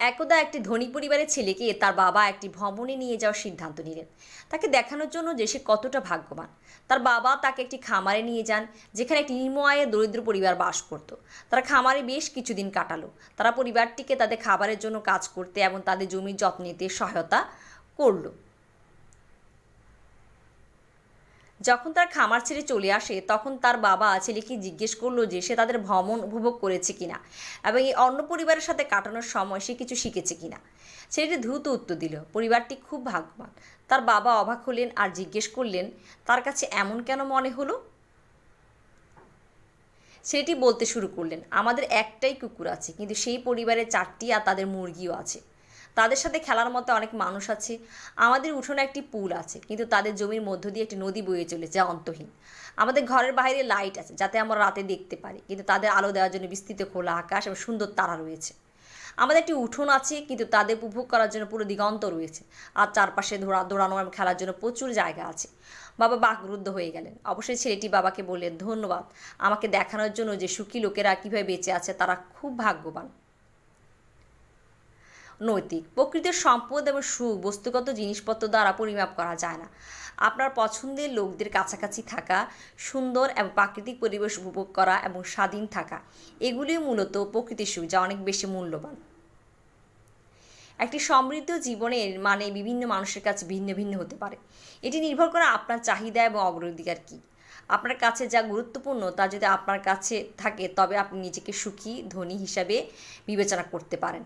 একদা একটি ধনী পরিবারের ছেলেকে তার বাবা একটি ভ্রমণে নিয়ে যাওয়ার সিদ্ধান্ত নিলেন। তাকে দেখানোর জন্য যে সে কতটা ভাগ্যবান। তার বাবা তাকে একটি খামারে নিয়ে যান, যেখানে একটি নিম্ন আয়ের দরিদ্র পরিবার বাস করত। তারা খামারে বেশ কিছুদিন কাটালো। তারা পরিবারটিকে তাদের খাবারের জন্য কাজ করতে এবং তাদের জমির যত্ন নিতে সহায়তা করলো। যখন তার খামার ছেড়ে চলে আসে, তখন তার বাবা ছেলেকে জিজ্ঞেস করলো যে সে তাদের ভ্রমণ উপভোগ করেছে কিনা এবং এই অন্য পরিবারের সাথে কাটানোর সময় সে কিছু শিখেছে কিনা। ছেলেটি দ্রুত উত্তর দিল, পরিবারটি খুব ভাগ্যবান। তার বাবা অবাক হলেন আর জিজ্ঞেস করলেন, তার কাছে এমন কেন মনে হলো? ছেলেটি বলতে শুরু করলেন, আমাদের একটাই কুকুর আছে, কিন্তু সেই পরিবারে 4টি আর তাদের মুরগিও আছে। তাদের সাথে খেলার মতো অনেক মানুষ আছে। আমাদের উঠোনে একটি পুল আছে, কিন্তু তাদের জমির মধ্য দিয়ে একটি নদী বয়ে চলেছে, যা অন্তহীন। আমাদের ঘরের বাইরে লাইট আছে, যাতে আমরা রাতে দেখতে পারি, কিন্তু তাদের আলো দেওয়ার জন্য বিস্তৃত খোলা আকাশ এবং সুন্দর তারা রয়েছে। আমাদের একটি উঠোন আছে, কিন্তু তাদের উপভোগ করার জন্য পুরো দিগন্ত রয়েছে, আর চারপাশে দৌড়ানো এবং খেলার জন্য প্রচুর জায়গা আছে। বাবা বাকরুদ্ধ হয়ে গেলেন। অবশ্যই ছেলেটি বাবাকে বললেন, ধন্যবাদ আমাকে দেখানোর জন্য যে সুখী লোকেরা কীভাবে বেঁচে আছে, তারা খুব ভাগ্যবান। নৈতিক প্রকৃতির সম্পদ এবং সুখ বস্তুগত জিনিসপত্র দ্বারা পরিমাপ করা যায় না। আপনার পছন্দের লোকদের কাছাকাছি থাকা, সুন্দর এবং প্রাকৃতিক পরিবেশ উপভোগ করা এবং স্বাধীন থাকা, এগুলি মূলত প্রকৃতির সুখ, যা অনেক বেশি মূল্যবান। একটি সমৃদ্ধ জীবনের মানে বিভিন্ন মানুষের কাছে ভিন্ন ভিন্ন হতে পারে। এটি নির্ভর করে আপনার চাহিদা এবং অগ্রাধিকার কী। আপনার কাছে যা গুরুত্বপূর্ণ তা যদি আপনার কাছে থাকে, তবে আপনি নিজেকে সুখী ধনী হিসাবে বিবেচনা করতে পারেন।